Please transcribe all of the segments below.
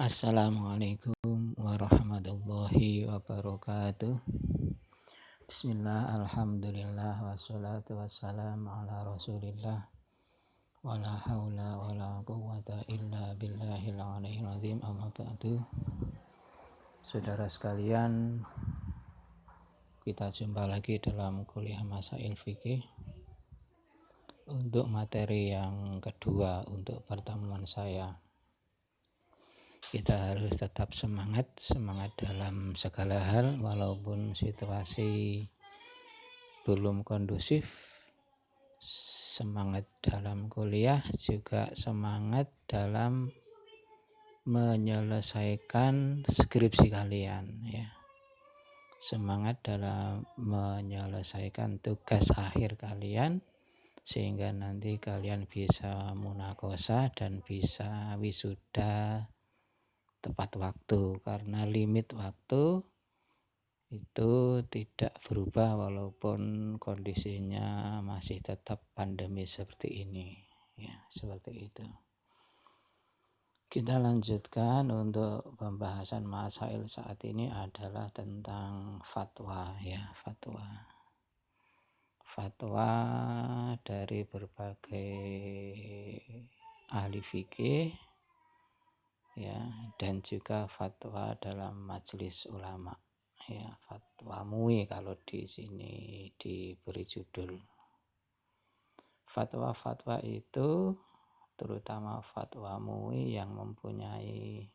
Assalamualaikum warahmatullahi wabarakatuh. Bismillah, alhamdulillah, wassalatu wassalamu ala rasulillah. Wala hawla wala quwwata illa billahil aliyyil azim, amma ba'du. Saudara sekalian, kita jumpa lagi dalam kuliah Masail Fikih untuk materi yang kedua untuk pertemuan saya. Kita harus tetap semangat dalam segala hal walaupun situasi belum kondusif. Semangat dalam kuliah juga semangat dalam menyelesaikan skripsi kalian, ya. Semangat dalam menyelesaikan tugas akhir kalian sehingga nanti kalian bisa munaqosyah dan bisa wisuda tepat waktu, karena limit waktu itu tidak berubah walaupun kondisinya masih tetap pandemi seperti ini, ya, seperti itu. Kita lanjutkan untuk pembahasan masail saat ini adalah tentang fatwa, ya, fatwa dari berbagai ahli fikih, ya, dan juga fatwa dalam majelis ulama, ya, fatwa MUI kalau di sini diberi judul. Fatwa-fatwa itu terutama fatwa MUI yang mempunyai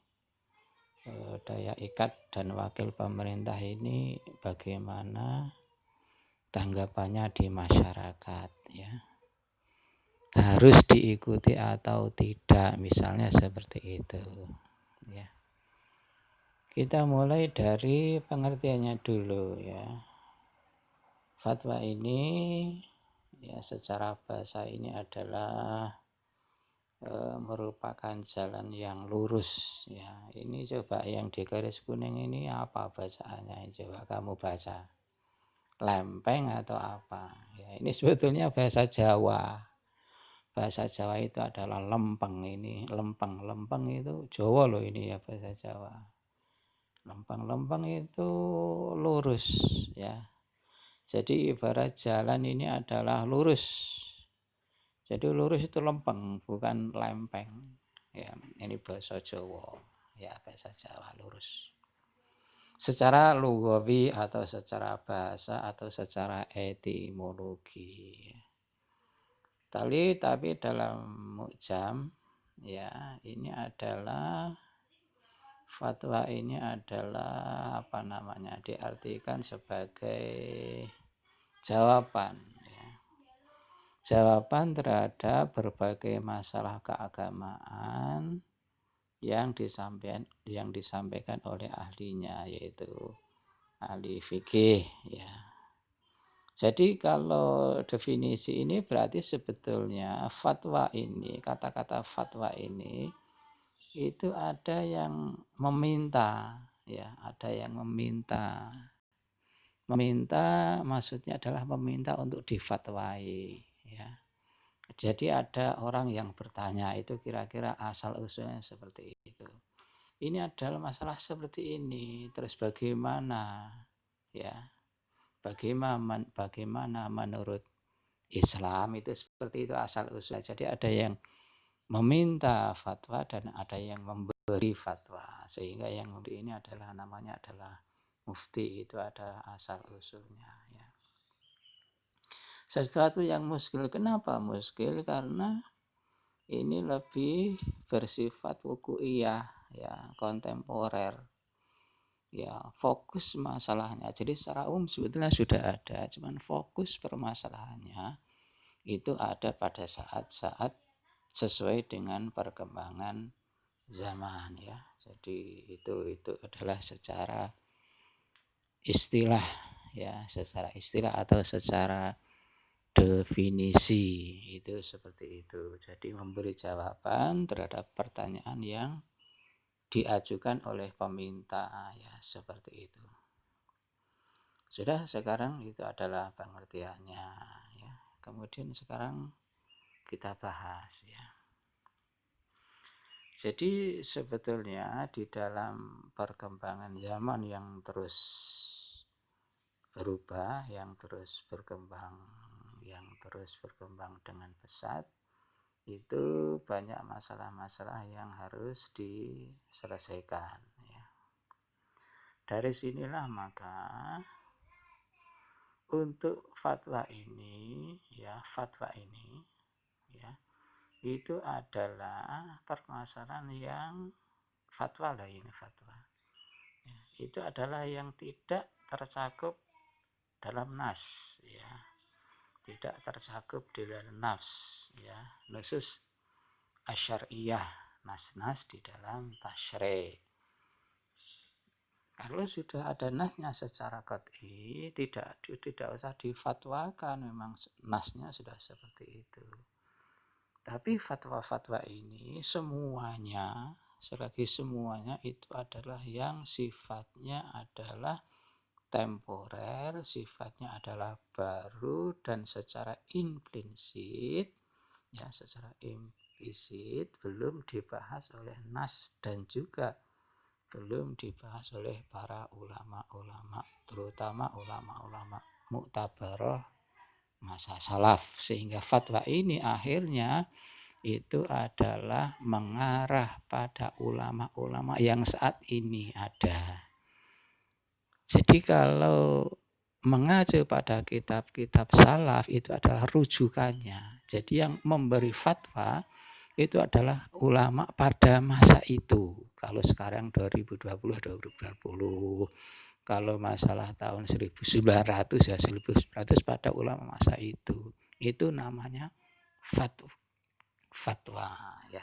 daya ikat dan wakil pemerintah ini bagaimana tanggapannya di masyarakat, ya. Harus diikuti atau tidak, misalnya seperti itu, ya. Kita mulai dari pengertiannya dulu, ya. Fatwa ini, ya, secara bahasa ini adalah merupakan jalan yang lurus, ya. Ini coba yang di garis kuning ini apa bacaannya? Coba kamu baca. Lempeng atau apa? Ya, ini sebetulnya bahasa Jawa. Bahasa Jawa itu adalah lempeng, ini lempeng. Lempeng itu Jawa loh ini, ya, bahasa Jawa. Lempeng-lempeng itu lurus, ya. Jadi ibarat jalan ini adalah lurus. Jadi lurus itu lempeng, bukan lempeng. Ya, ini bahasa Jawa, ya, bahasa Jawa lurus. Secara lugawi atau secara bahasa atau secara etimologi. Tapi dalam mu'jam, ya, ini adalah fatwa ini adalah apa namanya? Diartikan sebagai jawaban, ya. Jawaban terhadap berbagai masalah keagamaan yang disampaikan oleh ahlinya, yaitu ahli fikih, ya. Jadi kalau definisi ini berarti sebetulnya fatwa ini, kata-kata fatwa ini itu ada yang meminta, ya, ada yang meminta. Meminta maksudnya adalah meminta untuk difatwai, ya. Jadi ada orang yang bertanya, itu kira-kira asal usulnya seperti itu. Ini adalah masalah seperti ini, terus bagaimana, ya? Bagaimana menurut Islam itu seperti itu asal usulnya. Jadi ada yang meminta fatwa dan ada yang memberi fatwa, sehingga yang memberi ini adalah namanya adalah mufti, itu ada asal usulnya, ya. Sesuatu yang muskil, kenapa muskil? Karena ini lebih bersifat wuku'iyah, ya, kontemporer, ya, fokus masalahnya. Jadi secara umum sebetulnya sudah ada, cuman fokus permasalahannya itu ada pada saat-saat sesuai dengan perkembangan zaman, ya. Jadi itu adalah secara istilah, ya, secara istilah atau secara definisi itu seperti itu. Jadi memberi jawaban terhadap pertanyaan yang diajukan oleh peminta, ya, seperti itu. Sudah, sekarang itu adalah pengertiannya, ya. Kemudian sekarang kita bahas, ya. Jadi sebetulnya di dalam perkembangan zaman yang terus berubah, yang terus berkembang dengan pesat, itu banyak masalah-masalah yang harus diselesaikan. Ya. Dari sinilah maka untuk fatwa ini, ya, itu adalah permasalahan yang fatwa lah ini fatwa. Ya, itu adalah yang tidak tercakup dalam nas, ya, tidak tercakup di dalam nafs, ya, nusus asyariyah, nas-nas di dalam tasyri'. Kalau sudah ada nasnya secara qat'i, tidak usah difatwakan, memang nasnya sudah seperti itu. Tapi fatwa-fatwa ini semuanya, selagi semuanya itu adalah yang sifatnya adalah temporer, sifatnya adalah baru dan secara implisit, ya, secara implisit belum dibahas oleh nas dan juga belum dibahas oleh para ulama-ulama, terutama ulama-ulama muktabaroh masa salaf, sehingga fatwa ini akhirnya itu adalah mengarah pada ulama-ulama yang saat ini ada. Jadi kalau mengacu pada kitab-kitab salaf itu adalah rujukannya. Jadi yang memberi fatwa itu adalah ulama pada masa itu. Kalau sekarang 2020, kalau masalah tahun 1900 ya 1900 pada ulama masa itu. Itu namanya fatwa, ya.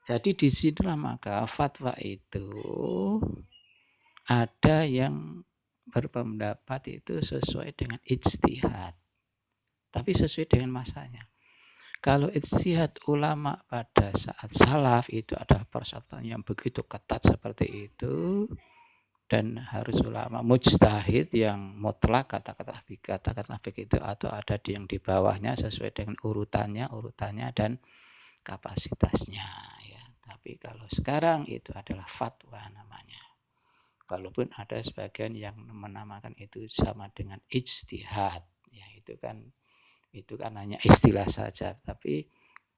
Jadi di sinilah maka fatwa itu ada yang berpendapat itu sesuai dengan ijtihad, tapi sesuai dengan masanya. Kalau ijtihad ulama pada saat salaf itu adalah persyaratan yang begitu ketat seperti itu, dan harus ulama mujtahid yang mutlak, katakanlah begitu, atau ada yang di bawahnya sesuai dengan urutannya dan kapasitasnya, ya. Tapi kalau sekarang itu adalah fatwa namanya. Walaupun ada sebagian yang menamakan itu sama dengan ijtihad, ya itu kan hanya istilah saja, tapi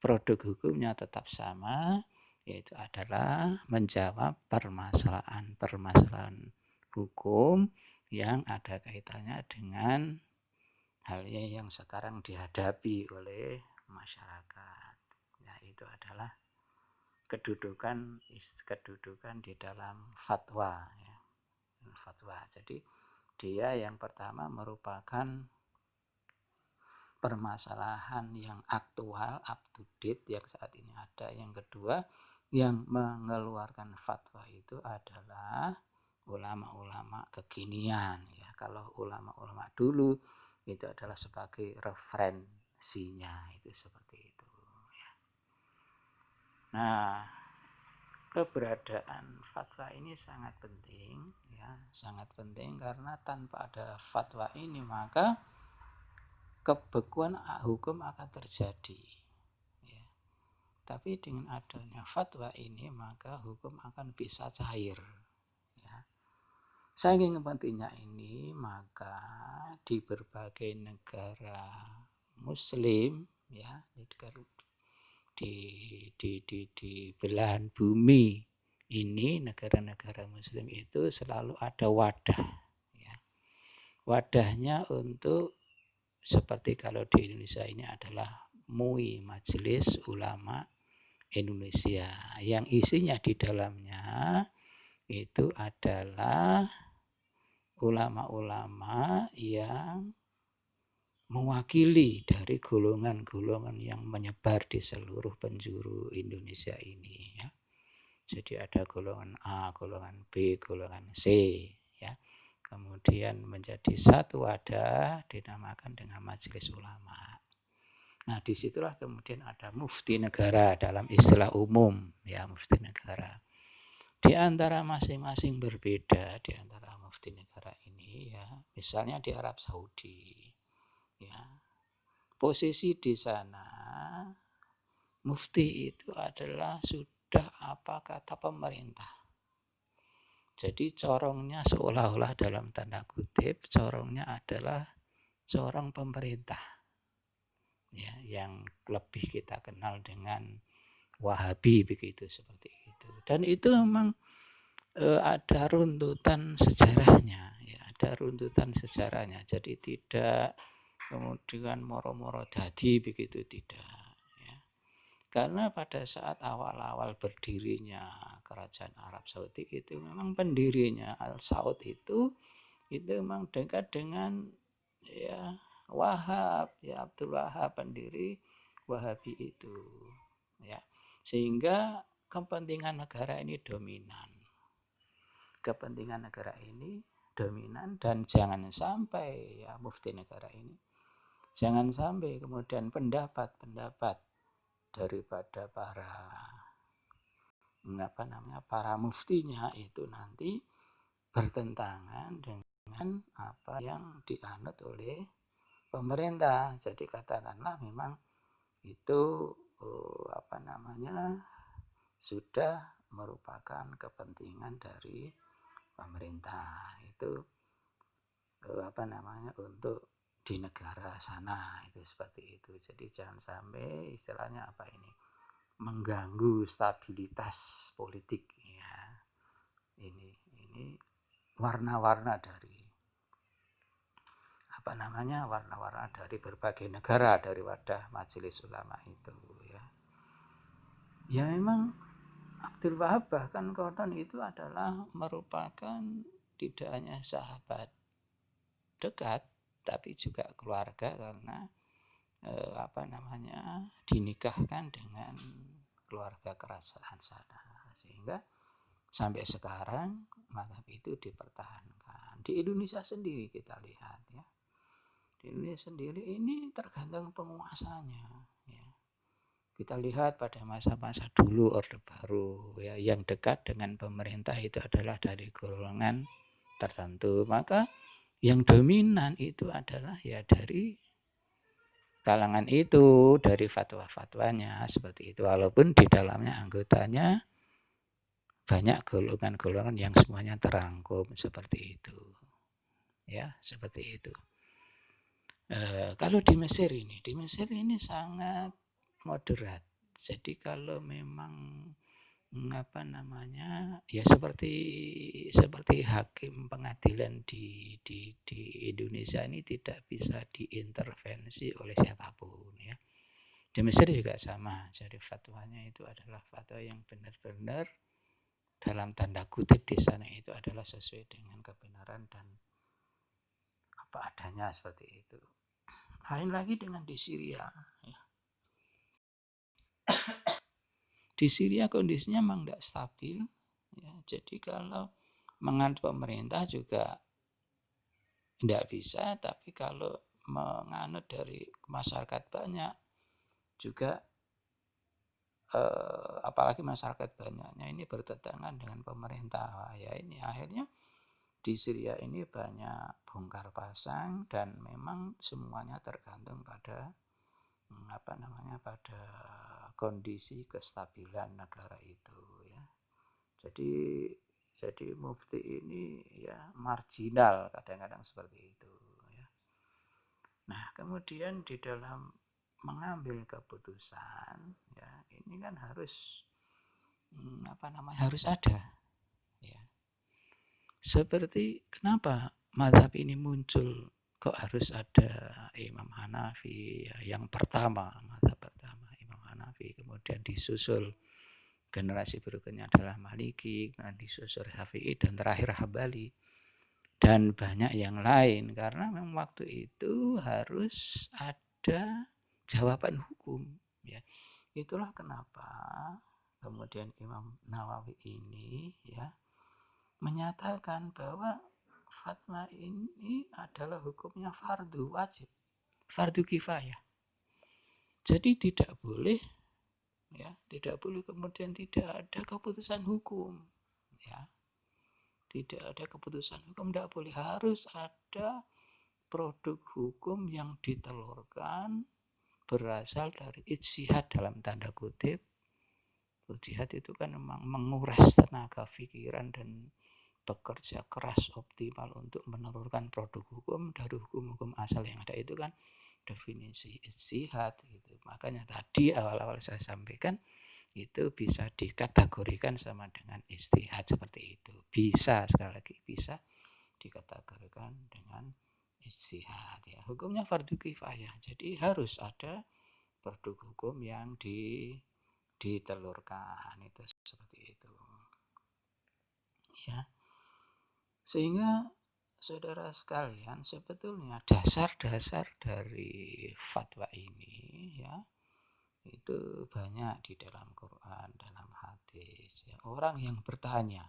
produk hukumnya tetap sama, yaitu adalah menjawab permasalahan hukum yang ada kaitannya dengan hal yang sekarang dihadapi oleh masyarakat. Nah, itu adalah kedudukan di dalam fatwa, ya. Fatwa. Jadi dia yang pertama merupakan permasalahan yang aktual, up to date yang saat ini ada. Yang kedua, yang mengeluarkan fatwa itu adalah ulama-ulama kekinian, ya. Kalau ulama-ulama dulu itu adalah sebagai referensinya, itu seperti itu, ya. Nah, keberadaan fatwa ini sangat penting, ya, sangat penting karena tanpa ada fatwa ini maka kebekuan hukum akan terjadi, ya. Tapi dengan adanya fatwa ini maka hukum akan bisa cair, ya. Saking pentingnya ini maka di berbagai negara Muslim, ya, di belahan bumi ini, negara-negara Muslim itu selalu ada wadah, ya. Wadahnya untuk seperti kalau di Indonesia ini adalah MUI, Majelis Ulama Indonesia, yang isinya di dalamnya itu adalah ulama-ulama yang mewakili dari golongan-golongan yang menyebar di seluruh penjuru Indonesia ini, ya. Jadi ada golongan A, golongan B, golongan C, ya. Kemudian menjadi satu wadah dinamakan dengan Majelis Ulama. Nah, disitulah kemudian ada mufti negara dalam istilah umum, ya, mufti negara. Di antara masing-masing berbeda di antara mufti negara ini, ya. Misalnya di Arab Saudi, ya. Posisi di sana mufti itu adalah sudah apa kata pemerintah. Jadi corongnya seolah-olah dalam tanda kutip, corongnya adalah corong pemerintah. Ya, yang lebih kita kenal dengan Wahabi begitu seperti itu. Dan itu memang ada runtutan sejarahnya, ya, ada runtutan sejarahnya. Jadi tidak kemudian moro-moro jadi begitu tidak. Ya. Karena pada saat awal-awal berdirinya kerajaan Arab Saudi itu memang pendirinya Al Saud itu memang dekat dengan ya Wahab, ya Abdul Wahab pendiri Wahabi itu, ya. Sehingga kepentingan negara ini dominan. Kepentingan negara ini dominan dan jangan sampai ya mufti negara ini jangan sampai kemudian pendapat-pendapat daripada para muftinya itu nanti bertentangan dengan apa yang dianut oleh pemerintah. Jadi katakanlah memang itu sudah merupakan kepentingan dari pemerintah itu untuk di negara sana itu seperti itu. Jadi jangan sampai istilahnya mengganggu stabilitas politik ya. Ini warna-warna dari warna-warna dari berbagai negara dari wadah Majelis Ulama itu ya. Ya memang Abdul Wahab bahkan konon itu adalah merupakan tidak hanya sahabat dekat tapi juga keluarga karena dinikahkan dengan keluarga kerajaan sana sehingga sampai sekarang mazhab itu dipertahankan. Di Indonesia sendiri kita lihat ya. Di Indonesia sendiri ini tergantung penguasanya ya. Kita lihat pada masa-masa dulu Orde Baru ya, yang dekat dengan pemerintah itu adalah dari golongan tertentu. Maka yang dominan itu adalah ya dari kalangan itu, dari fatwa-fatwanya seperti itu. Walaupun di dalamnya anggotanya banyak golongan-golongan yang semuanya terangkum seperti itu. Ya, seperti itu. Kalau di Mesir ini sangat moderat. Jadi kalau memang ya seperti hakim pengadilan di Indonesia ini tidak bisa diintervensi oleh siapapun ya. Di Mesir juga sama. Jadi fatwanya itu adalah fatwa yang benar-benar dalam tanda kutip di sana itu adalah sesuai dengan kebenaran dan apa adanya seperti itu. Lain lagi dengan di Syria ya. Di Syria kondisinya memang tidak stabil ya. Jadi kalau menganut pemerintah juga tidak bisa, tapi kalau menganut dari masyarakat banyak juga apalagi masyarakat banyaknya ini bertentangan dengan pemerintah ya. Ini akhirnya di Syria ini banyak bongkar pasang dan memang semuanya tergantung pada pada kondisi kestabilan negara itu ya. Jadi mufti ini ya marginal kadang-kadang seperti itu ya. Nah, kemudian di dalam mengambil keputusan ya ini kan harus harus ada ya. Seperti kenapa mazhab ini muncul, kok harus ada Imam Hanafi ya, yang pertama, mazhab pertama Imam Hanafi, kemudian disusul generasi berikutnya adalah Maliki, kemudian disusul Syafi'i dan terakhir Hambali dan banyak yang lain karena memang waktu itu harus ada jawaban hukum ya. Itulah kenapa kemudian Imam Nawawi ini ya menyatakan bahwa fatwa ini adalah hukumnya fardu wajib, fardu kifayah. Jadi tidak boleh kemudian tidak ada keputusan hukum ya. Tidak ada keputusan hukum, tidak boleh, harus ada produk hukum yang ditelurkan berasal dari ijtihad dalam tanda kutip Jihad itu kan memang menguras tenaga pikiran dan bekerja keras optimal untuk menelurkan produk hukum dari hukum-hukum asal yang ada itu kan definisi ijtihad gitu. Makanya tadi awal-awal saya sampaikan itu bisa dikategorikan sama dengan ijtihad seperti itu. Bisa sekali lagi bisa dikategorikan dengan ijtihad ya. Hukumnya fardu kifayah. Jadi harus ada produk hukum yang ditelurkan itu seperti itu. Ya. Sehingga saudara sekalian sebetulnya dasar-dasar dari fatwa ini ya itu banyak di dalam Quran, dalam hadis ya. Orang yang bertanya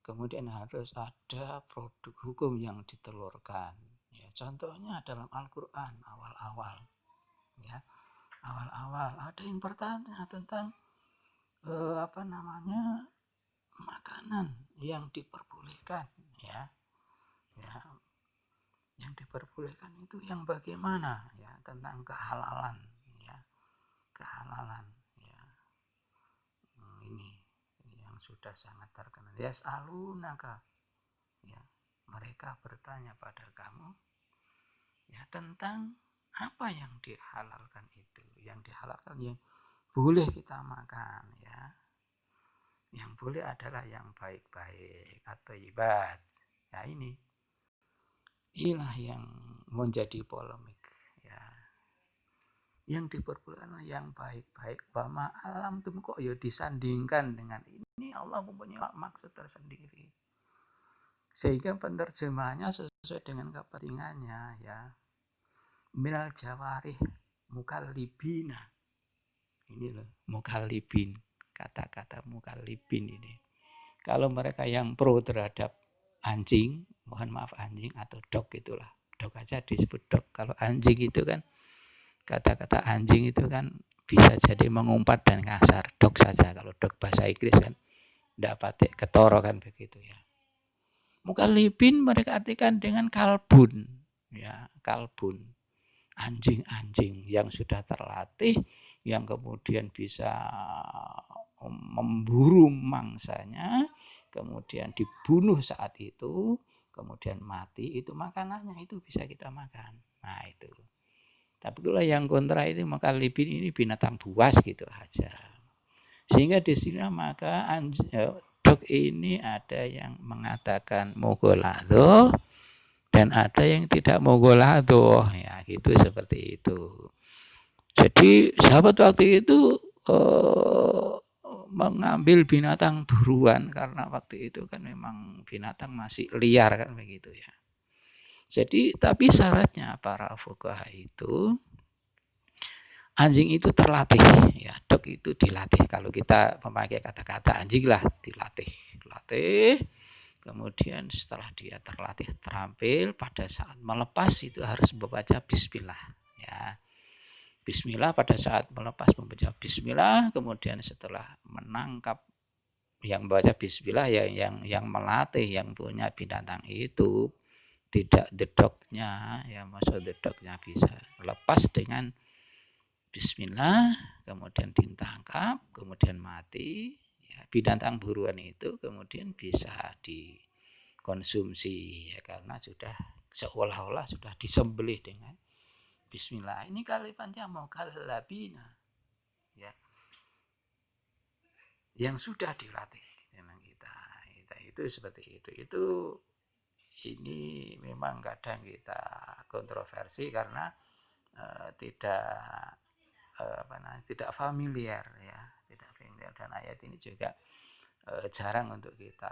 kemudian harus ada produk hukum yang ditelurkan ya. Contohnya dalam Al-Quran awal-awal ya. Awal-awal ada yang bertanya tentang makanan yang diperbolehkan ya. Ya, yang diperbolehkan itu yang bagaimana ya, tentang kehalalan ya, kehalalan ya. Ini yang sudah sangat terkenal. Yas'alunaka ya, mereka bertanya pada kamu ya tentang apa yang dihalalkan itu, yang dihalalkan yang boleh kita makan ya. Yang boleh adalah yang baik-baik atau ibadah. Ya inilah yang menjadi polemik ya. Yang diperbolehkan yang baik-baik. Wa alam tuh kok ya disandingkan dengan ini, Allah mempunyai maksud tersendiri. Sehingga penerjemahannya sesuai dengan kepentingannya ya. Minal jawarih mukallibina. Ini loh, mukallibin. Kata-kata mukallibin ini. Kalau mereka yang pro terhadap anjing, mohon maaf anjing atau dog itulah. Dog aja disebut dog. Kalau anjing itu kan kata-kata anjing itu kan bisa jadi mengumpat dan kasar. Dog saja. Kalau dog bahasa Inggris kan tidak pakai ketoro kan begitu ya. Mukallibin mereka artikan dengan kalbun. Ya, kalbun. Anjing-anjing yang sudah terlatih, yang kemudian bisa memburu mangsanya, kemudian dibunuh saat itu, kemudian mati, itu makanannya itu bisa kita makan. Nah itu. Tapi kalau yang kontra itu mukallibin ini binatang buas gitu aja. Sehingga di sini maka dog ini ada yang mengatakan mughaladzah dan ada yang tidak mughaladzah ya gitu seperti itu. Jadi sahabat waktu itu mengambil binatang buruan karena waktu itu kan memang binatang masih liar kan begitu ya. Jadi tapi syaratnya para fuqaha itu anjing itu terlatih ya, dog itu dilatih. Kalau kita memakai kata-kata anjing lah dilatih. Kemudian setelah dia terlatih terampil pada saat melepas itu harus membaca bismillah ya. Bismillah pada saat melepas membaca bismillah, kemudian setelah menangkap yang membaca bismillah ya yang melatih yang punya binatang itu tidak dedoknya ya maksud dedoknya bisa lepas dengan bismillah, kemudian ditangkap, kemudian mati. Ya, binatang buruan itu kemudian bisa dikonsumsi ya karena sudah seolah-olah sudah disembelih dengan bismillah. Ini kalimatnya mau kalabina ya. Yang sudah dilatih dengan kita itu seperti itu. Ini memang kadang kita kontroversi karena tidak tidak familiar ya, tidak familiar dan ayat ini juga jarang untuk kita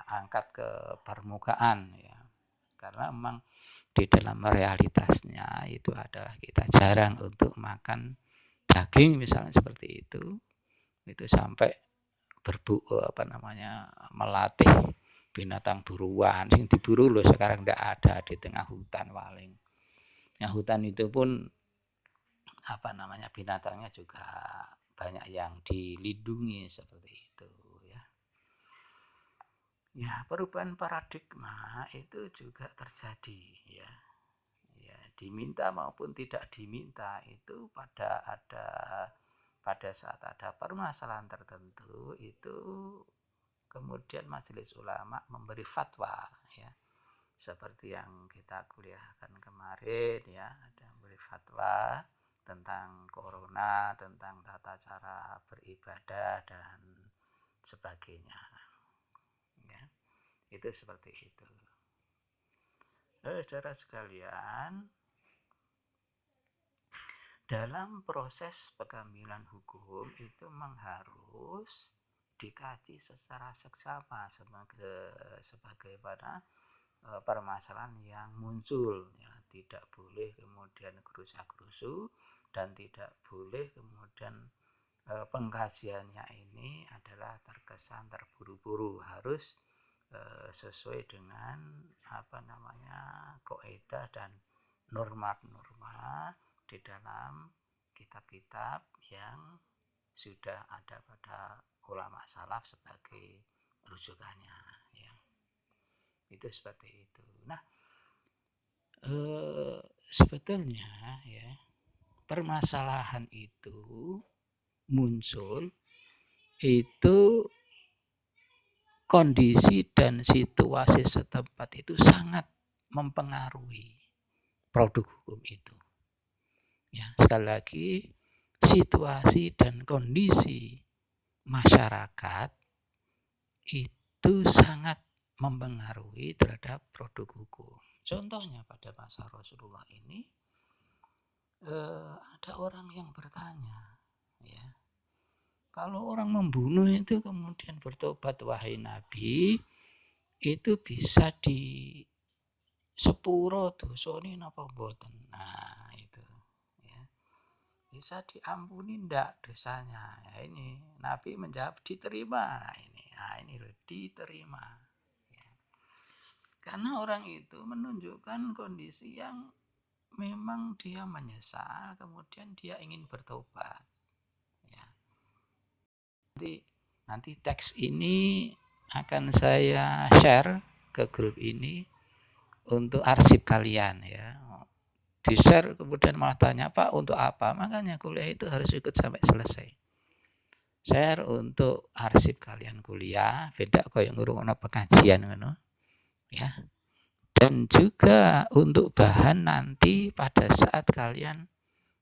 angkat ke permukaan ya, karena memang di dalam realitasnya itu adalah kita jarang untuk makan daging misalnya seperti itu sampai melatih binatang buruan yang diburu loh sekarang tidak ada di tengah hutan paling. Nah hutan itu pun binatangnya juga banyak yang dilindungi seperti itu ya. Ya, perubahan paradigma itu juga terjadi ya. Ya, diminta maupun tidak diminta itu pada ada pada saat ada permasalahan tertentu itu kemudian majelis ulama memberi fatwa, ya. Seperti yang kita kuliahkan kemarin, ya, ada memberi fatwa tentang corona, tentang tata cara beribadah dan sebagainya. Ya, itu seperti itu. Saudara sekalian, dalam proses pengambilan hukum itu memang harus dikaji secara seksama sebagaimana permasalahan yang muncul, ya. Tidak boleh kemudian gerusa-gerusu dan tidak boleh kemudian pengkajiannya ini adalah terkesan terburu-buru, harus sesuai dengan kaidah dan norma-norma di dalam kitab-kitab yang sudah ada pada ulama salaf sebagai rujukannya, ya. Itu seperti itu. Nah, sebetulnya, ya, permasalahan itu muncul itu kondisi dan situasi setempat itu sangat mempengaruhi produk hukum itu. Ya, sekali lagi, situasi dan kondisi masyarakat itu sangat mempengaruhi terhadap produk hukum. Contohnya pada masa Rasulullah ini ada orang yang bertanya, ya, kalau orang membunuh itu kemudian bertobat, wahai Nabi, itu bisa di sepuro dosane napa mboten? Nah, itu, ya. Bisa diampuni ndak dosanya? Ya, ini Nabi menjawab diterima. Ini loh, diterima. Ya. Karena orang itu menunjukkan kondisi yang memang dia menyesal, kemudian dia ingin bertobat. Ya. Nanti teks ini akan saya share ke grup ini untuk arsip kalian, ya. Di-share kemudian malah tanya, Pak, untuk apa? Makanya kuliah itu harus ikut sampai selesai. Share untuk arsip kalian kuliah, beda kaya ngurungokno pengajian ngono, ya. Dan juga untuk bahan nanti pada saat kalian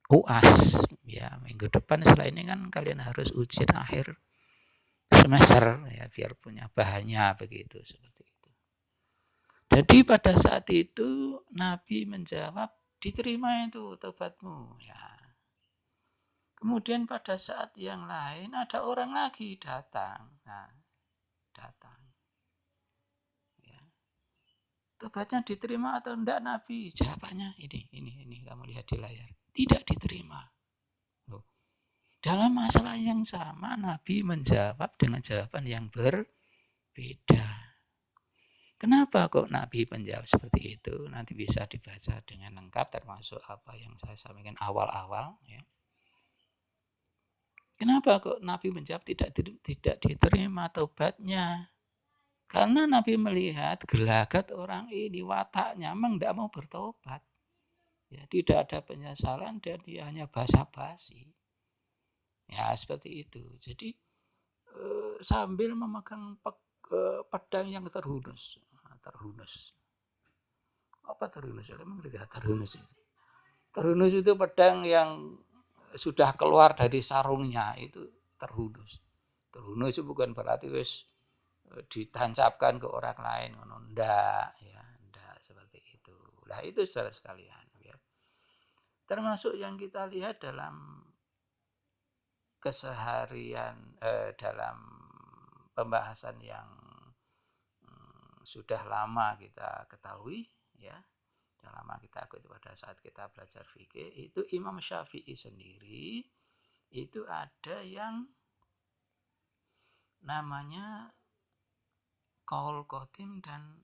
UAS, ya. Minggu depan setelah ini kan kalian harus ujian akhir semester, ya, biar punya bahannya begitu, seperti itu. Jadi pada saat itu Nabi menjawab, diterima itu tobatmu, ya. Kemudian pada saat yang lain ada orang lagi datang. Nah, datang. Ya. Tobatnya diterima atau enggak Nabi? Jawabannya ini kamu lihat di layar. Tidak diterima. Loh. Dalam masalah yang sama Nabi menjawab dengan jawaban yang berbeda. Kenapa kok Nabi menjawab seperti itu? Nanti bisa dibaca dengan lengkap termasuk apa yang saya sampaikan awal-awal, ya. Kenapa kok Nabi menjawab tidak diterima tobatnya? Karena Nabi melihat gelagat orang ini, wataknya memang tidak mau bertobat. Ya, tidak ada penyesalan dan dia hanya basa-basi. Ya, seperti itu. Jadi sambil memegang pedang yang terhunus. Terhunus. Apa terhunus? Ya, memang tidak terhunus itu. Terhunus itu pedang yang sudah keluar dari sarungnya, itu terhunus. Terhunus itu bukan berarti wis ditancapkan ke orang lain, ndak, ya, ndak seperti itu. Nah, itu saudara sekalian, ya. Termasuk yang kita lihat dalam keseharian, dalam pembahasan yang sudah lama kita ketahui, ya. Sudah lama kita ikuti pada saat kita belajar fikih, itu Imam Syafi'i sendiri itu ada yang namanya qaul qadim dan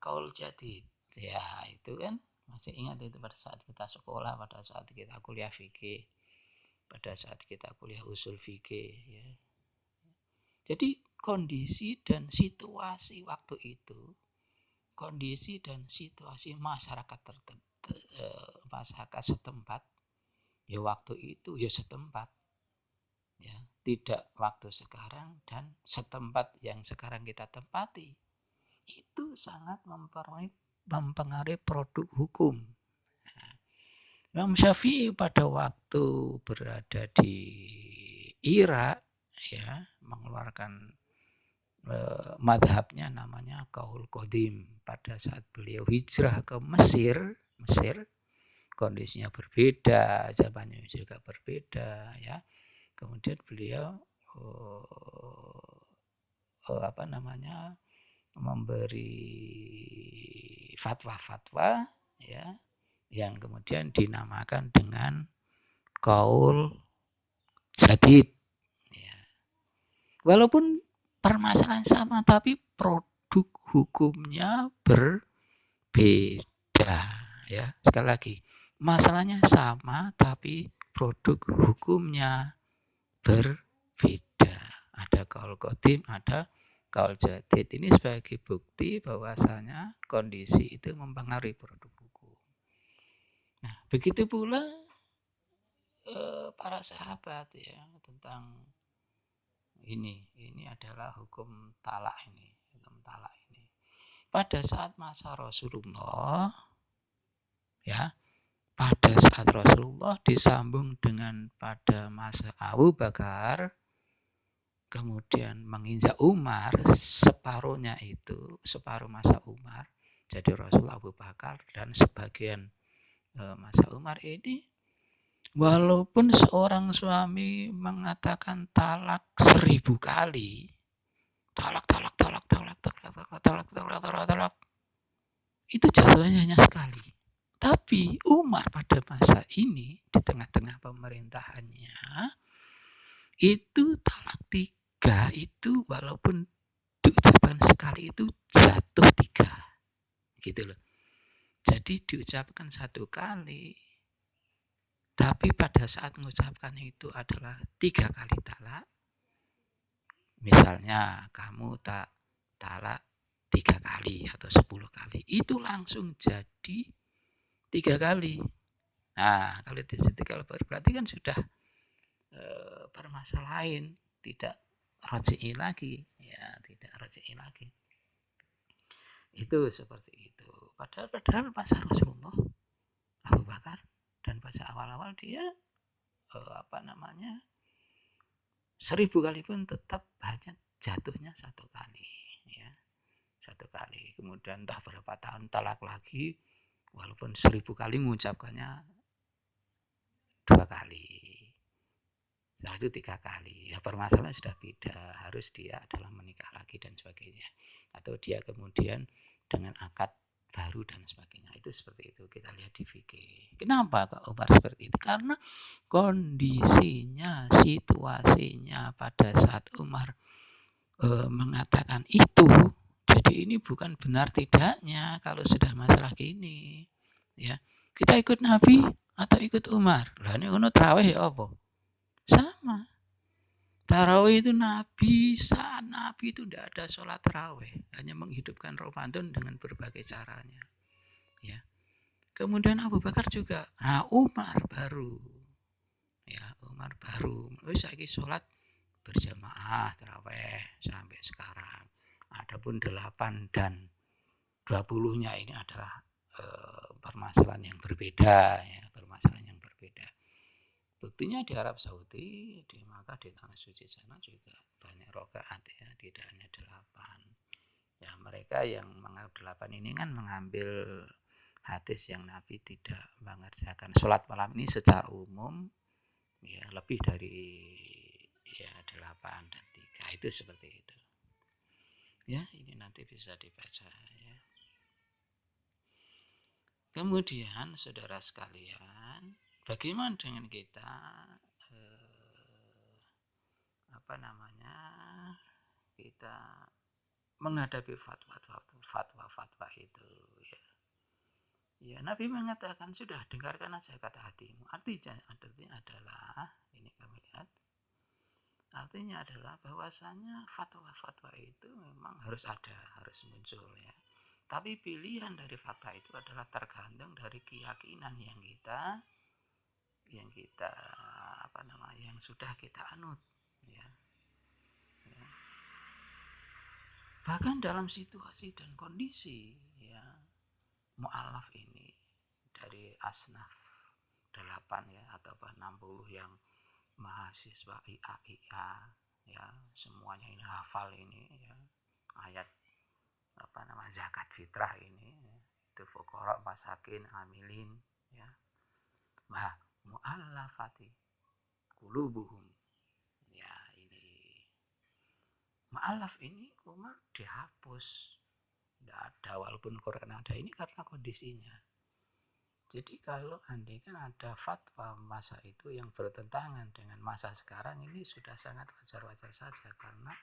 qaul jadid. Ya, itu kan masih ingat itu pada saat kita sekolah, pada saat kita kuliah fikih, pada saat kita kuliah usul fikih, ya. Jadi kondisi dan situasi waktu itu, kondisi dan situasi masyarakat masyarakat setempat, ya waktu itu ya setempat, ya, tidak waktu sekarang dan setempat yang sekarang kita tempati, itu sangat mempengaruhi produk hukum. Nah, Imam Syafi'i pada waktu berada di Irak, ya, mengeluarkan madhabnya namanya Qaul Qadim. Pada saat beliau hijrah ke Mesir, kondisinya berbeda, zamannya juga berbeda, ya. Kemudian beliau memberi fatwa-fatwa, ya, yang kemudian dinamakan dengan Qaul Jadid. Ya. Walaupun permasalahan sama, tapi produk hukumnya berbeda. Ya, sekali lagi, masalahnya sama, tapi produk hukumnya berbeda. Ada Qaul Qadim, ada Qaul Jadid. Ini sebagai bukti bahwasanya kondisi itu mempengaruhi produk hukum. Nah, begitu pula para sahabat, ya, tentang ini adalah hukum talak ini. Pada saat masa Rasulullah, ya, pada saat Rasulullah disambung dengan pada masa Abu Bakar, kemudian menginjak Umar, separuh masa Umar, jadi Rasul, Abu Bakar, dan sebagian masa Umar ini, walaupun seorang suami mengatakan talak 1000 kali, talak, itu jatuhnya hanya sekali. Tapi Umar pada masa ini, di tengah-tengah pemerintahannya, itu talak 3 itu walaupun diucapkan sekali itu jatuh 3. Gitu loh. Jadi diucapkan 1 kali, tapi pada saat mengucapkan itu adalah 3 kali talak. Misalnya kamu talak 3 kali atau 10 kali, itu langsung jadi 3 kali. Nah, kalau di situ kalau berarti kan sudah permasalahan, tidak raj'i lagi, ya, tidak raj'i lagi. Itu seperti itu. Padahal masa Rasulullah, Abu Bakar, dan masa awal-awal dia 1000 kali pun tetap hanya jatuhnya 1 kali, ya, 1 kali. Kemudian entah berapa tahun talak lagi, walaupun 1000 kali mengucapkannya 2 kali. Setelah itu 3 kali. Ya, permasalahan sudah beda. Harus dia adalah menikah lagi dan sebagainya. Atau dia kemudian dengan akad baru dan sebagainya. Itu seperti itu. Kita lihat di fikih. Kenapa kok Umar seperti itu? Karena kondisinya, situasinya pada saat Umar mengatakan itu, jadi ini bukan benar tidaknya kalau sudah masalah gini, ya. Kita ikut Nabi atau ikut Umar? Lah ini ono traweh ya apa? Sama. Tarawih itu saat Nabi itu tidak ada sholat tarawih, hanya menghidupkan Ramadan dengan berbagai caranya. Ya. Kemudian Abu Bakar juga. Nah, Umar baru. Saiki sholat berjamaah tarawih sampai sekarang. Adapun 8 dan 20-nya ini adalah permasalahan yang berbeda, ya, Buktinya di Arab Saudi, maka di tanah suci sana juga banyak rakaat, ya, tidak hanya 8. Ya, mereka yang mengambil 8 ini kan mengambil hadis yang Nabi tidak mengerjakan sholat malam ini secara umum, ya, lebih dari 8 dan 3. Itu seperti itu. Ya, ini nanti bisa dibaca, ya. Kemudian saudara sekalian, bagaimana dengan kita kita menghadapi fatwa itu, ya. Ya, Nabi mengatakan sudah dengarkan aja kata hatimu. Artinya adalah ini kami lihat. Artinya adalah bahwasanya fatwa-fatwa itu memang harus muncul, ya. Tapi pilihan dari fatwa itu adalah tergantung dari keyakinan yang sudah kita anut, Bahkan dalam situasi dan kondisi ya mu'alaf ini dari asnaf 8 ya atau 60 yang mahasiswa IA ya semuanya ini hafal ini ya ayat zakat fitrah ini ya, itu fuqara masakin amilin ya mu'allafati qulubuhum ya ini mu'allaf ini Umar dihapus tidak ada walaupun Quran ada ini karena kondisinya. Jadi kalau andai kan ada fatwa masa itu yang bertentangan dengan masa sekarang ini sudah sangat wajar-wajar saja karena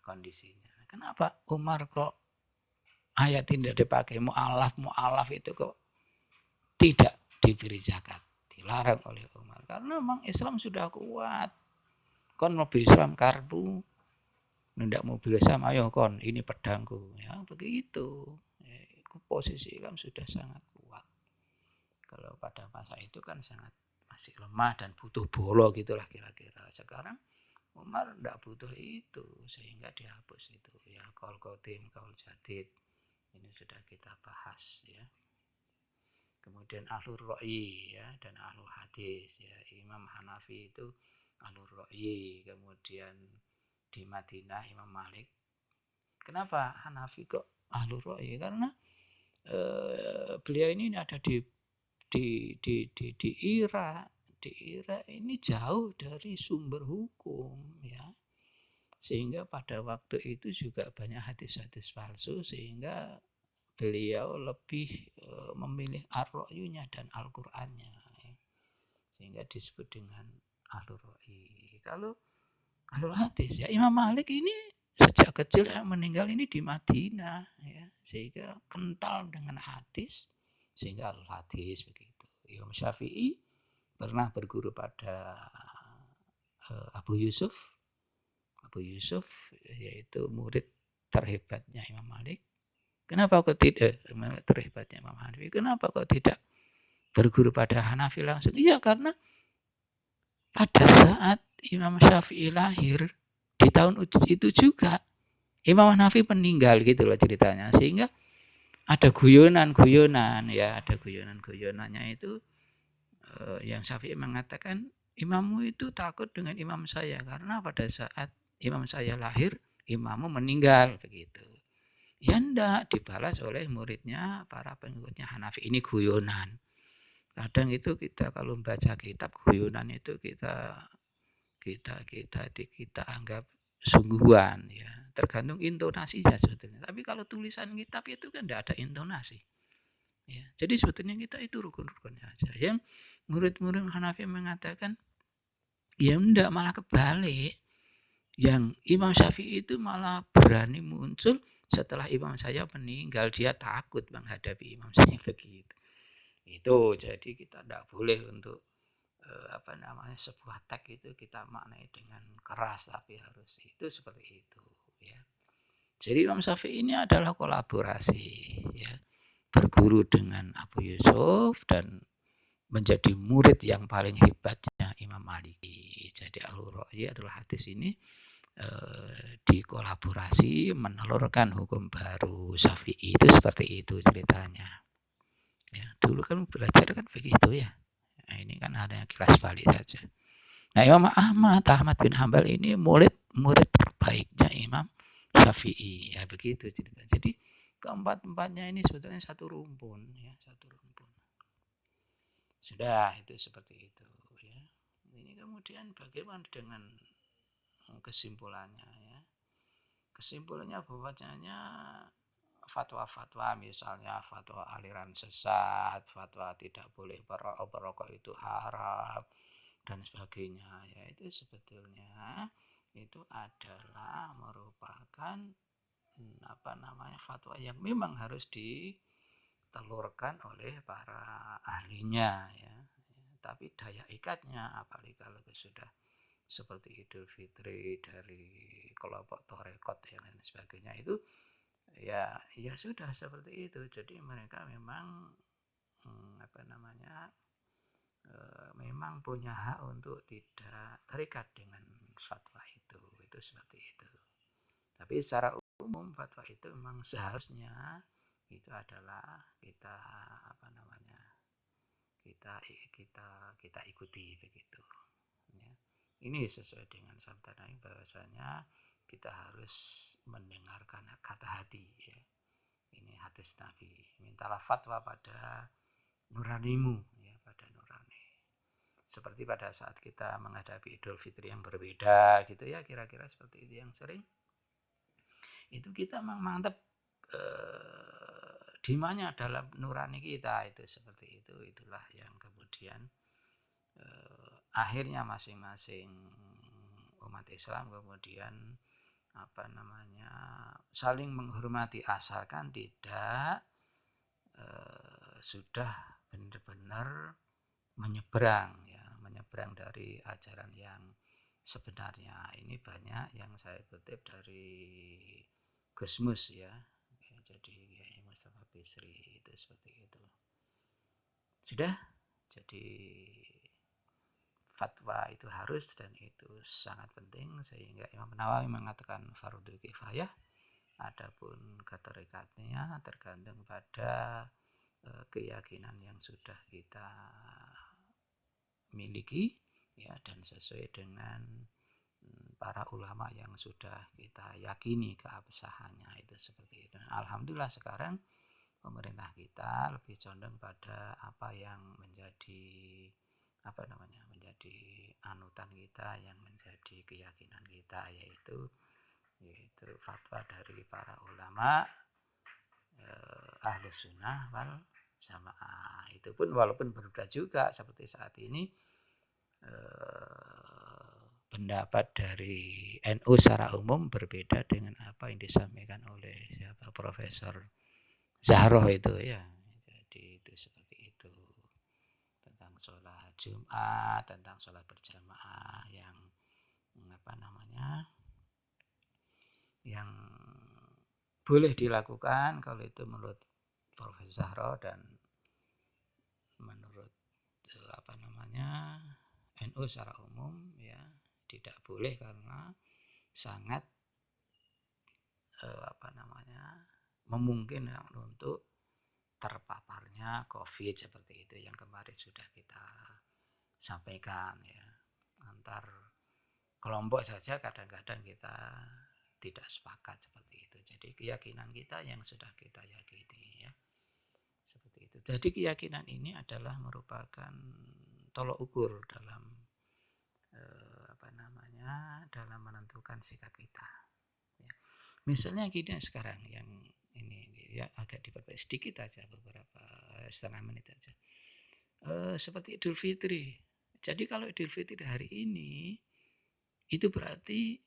kondisinya. Kenapa Umar kok ayat tidak dipakai mu'alaf itu kok tidak diberi zakat, dilarang oleh Umar karena memang Islam sudah kuat. Kon mobil Islam karbu, tidak mobil Islam ayo kon ini pedangku ya begitu. Posisi Islam sudah sangat kuat. Kalau pada masa itu kan sangat masih lemah dan butuh bolo gitulah kira-kira. Sekarang Umar tidak butuh itu sehingga dihapus itu ya qaul qadim qaul jadid ini sudah kita bahas ya. Kemudian ahlur ra'yi ya dan ahlul hadis ya. Imam Hanafi itu ahlur ra'yi, kemudian di Madinah Imam Malik. Kenapa Hanafi kok ahlur ra'yi? Karena beliau ini ada di Irak. Di Irak ini jauh dari sumber hukum ya. Sehingga pada waktu itu juga banyak hadis-hadis palsu sehingga beliau lebih memilih ar-ra'yunya dan Al-Qur'annya ya. Sehingga disebut dengan ahlur ra'yi. Kalau ahlul hadis ya Imam Malik ini sejak kecil yang meninggal ini di Madinah ya. Sehingga kental dengan hadis sehingga ahlul hadis begitu. Imam Syafi'i pernah berguru pada Abu Yusuf. Abu Yusuf yaitu murid terhebatnya Imam Malik. Kenapa kok tidak terhebatnya Imam Hanafi? Kenapa kok tidak berguru pada Hanafi langsung? Iya karena pada saat Imam Syafi'i lahir di tahun itu juga Imam Hanafi meninggal gitu loh ceritanya. Sehingga ada guyonan-guyonan ya, ada guyonan-guyonannya itu yang Syafi'i mengatakan imammu itu takut dengan imam saya karena pada saat imam saya lahir imammu meninggal begitu. Ya enggak, dibalas oleh muridnya, para pengikutnya Hanafi. Ini guyonan. Kadang itu kita kalau membaca kitab guyonan itu kita anggap sungguhan ya. Tergantung intonasinya sebetulnya. Tapi kalau tulisan kitab itu kan enggak ada intonasi. Ya, jadi sebetulnya kita itu rukun-rukun saja. Yang murid-murid Hanafi mengatakan ya enggak, malah kebalik. Yang Imam Syafi'i itu malah berani muncul setelah imam saya meninggal, dia takut menghadapi imam saya begitu. Itu jadi kita tidak boleh untuk sebuah teks itu kita maknai dengan keras tapi harus itu seperti itu ya. Jadi Imam Syafi'i ini adalah kolaborasi ya. Berguru dengan Abu Yusuf dan menjadi murid yang paling hebatnya Imam Maliki. Jadi ahlur ra'yi adalah hadis ini dikolaborasi menelurkan hukum baru Syafi'i itu seperti itu ceritanya. Ya, dulu kan belajar kan begitu ya. Nah, ini kan ada yang kilas balik saja. Nah, Imam Ahmad bin Hambal ini murid terbaiknya Imam Syafi'i ya begitu cerita. Jadi keempat-empatnya ini sebetulnya satu rumpun ya, satu rumpun. Sudah itu seperti itu ya. Ini kemudian bagaimana dengan kesimpulannya ya. Kesimpulannya bahwasanya fatwa-fatwa misalnya fatwa aliran sesat, fatwa tidak boleh berokok itu haram dan sebagainya ya itu sebetulnya itu adalah merupakan fatwa yang memang harus ditelurkan oleh para ahlinya ya. Tapi daya ikatnya apalagi kalau sudah seperti Idul Fitri dari kelompok Torekot dan lain sebagainya itu ya sudah seperti itu. Jadi mereka memang memang punya hak untuk tidak terikat dengan fatwa itu seperti itu. Tapi secara umum, fatwa itu memang seharusnya itu adalah kita apa namanya kita kita kita ikuti begitu. Ya. Ini sesuai dengan sabda Nabi bahwasanya kita harus mendengarkan kata hati. Ya. Ini hadis Nabi. Mintalah fatwa pada nuranimu, ya, pada nurani. Seperti pada saat kita menghadapi Idul Fitri yang berbeda, gitu ya, kira-kira seperti itu yang sering. Itu kita mantap dimanya dalam nurani kita itu seperti itu. Itulah yang kemudian akhirnya masing-masing umat Islam kemudian apa namanya saling menghormati asalkan tidak sudah benar-benar menyeberang ya menyeberang dari ajaran yang sebenarnya. Ini banyak yang saya kutip dari Gusmus ya, jadi Kiai Mustafa Bisri itu seperti itu. Sudah, jadi fatwa itu harus dan itu sangat penting sehingga Imam Nawawi mengatakan fardu kifayah. Adapun keterikatnya tergantung pada keyakinan yang sudah kita miliki ya dan sesuai dengan para ulama yang sudah kita yakini keabsahannya itu seperti itu. Alhamdulillah sekarang pemerintah kita lebih condong pada apa yang menjadi apa namanya menjadi anutan kita yang menjadi keyakinan kita yaitu fatwa dari para ulama Ahlus Sunnah wal Jamaah. Itu pun walaupun berbeda juga seperti saat ini pendapat dari NU secara umum berbeda dengan apa yang disampaikan oleh siapa Profesor Zahroh itu ya. Jadi itu seperti itu tentang sholat Jumat, tentang sholat berjamaah yang apa namanya yang boleh dilakukan kalau itu menurut Profesor Zahroh dan menurut apa namanya NU secara umum ya tidak boleh karena sangat apa namanya memungkinkan untuk terpaparnya COVID seperti itu yang kemarin sudah kita sampaikan ya antar kelompok saja kadang-kadang kita tidak sepakat seperti itu. Jadi keyakinan kita yang sudah kita yakini ya seperti itu. Jadi keyakinan ini adalah merupakan tolok ukur dalam apa namanya dalam menentukan sikap kita. Ya. Misalnya gini sekarang yang ini ya agak diperbaiki sedikit aja beberapa setengah menit aja. Seperti Idul Fitri. Jadi kalau Idul Fitri hari ini itu berarti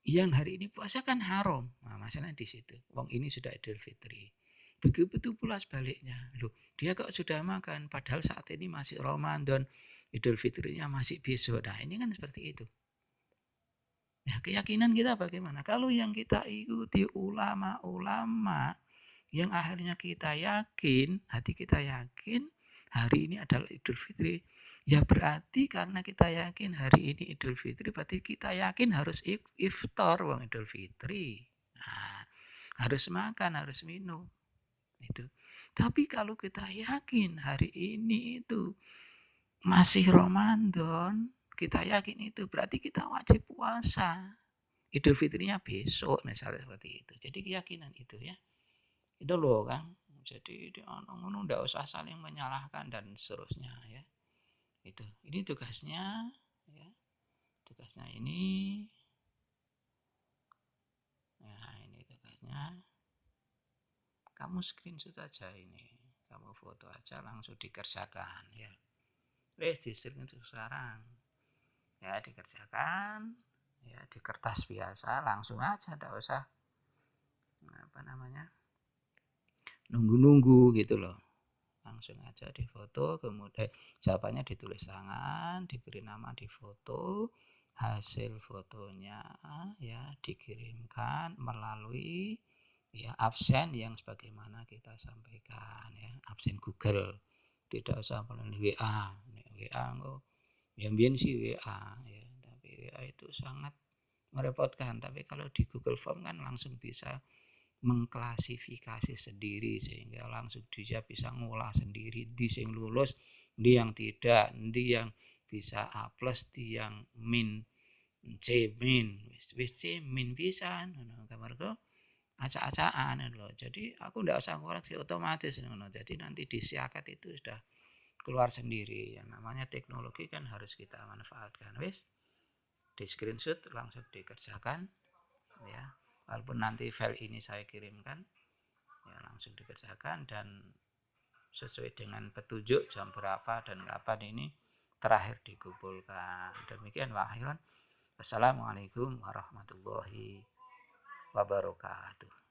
yang hari ini puasa kan haram. Nah, masalahnya di situ. Wong ini sudah Idul Fitri. Begitu pula sebaliknya. Loh, dia kok sudah makan padahal saat ini masih Ramadan, Idul Fitrinya masih besok. Nah, ini kan seperti itu. Nah, keyakinan kita bagaimana? Kalau yang kita ikuti ulama-ulama yang akhirnya kita yakin, hati kita yakin hari ini adalah Idul Fitri. Ya berarti karena kita yakin hari ini Idul Fitri, berarti kita yakin harus iftar wong Idul Fitri. Nah, harus makan, harus minum. Itu. Tapi kalau kita yakin hari ini itu masih Ramadan, kita yakin itu berarti kita wajib puasa. Idul Fitrinya besok misalnya seperti itu. Jadi keyakinan itu ya. Itu loh Kang. Jadi ngono ndak usah saling menyalahkan dan seterusnya ya. Itu. Ini tugasnya ya. Tugasnya ini ya ini tugasnya kamu screenshot aja ini. Kamu foto aja langsung dikerjakan ya. Wes di screenshot sekarang. Ya dikerjakan ya di kertas biasa langsung aja ndak usah apa namanya nunggu-nunggu gitu loh langsung aja difoto kemudian jawabannya ditulis tangan diberi nama di foto hasil fotonya ya dikirimkan melalui ya absen yang sebagaimana kita sampaikan ya absen Google tidak usah melalui WA WA enggak ya sih WA ya tapi WA itu sangat merepotkan. Tapi kalau di Google Form kan langsung bisa mengklasifikasi sendiri sehingga langsung dia bisa ngolah sendiri di sing lulus, di yang tidak, di yang bisa A plus, di yang min C min, wis C min bisa ngono. Kamarku acak-acakan loh. Jadi aku ndak usah koreksi otomatis ngono. Jadi nanti di siakat itu sudah keluar sendiri. Yang namanya teknologi kan harus kita manfaatkan. Wis di screenshot langsung dikerjakan ya. Walaupun nanti file ini saya kirimkan ya langsung dikerjakan dan sesuai dengan petunjuk jam berapa dan kapan ini terakhir dikumpulkan. Demikian Wahyun. Assalamualaikum warahmatullahi wabarakatuh.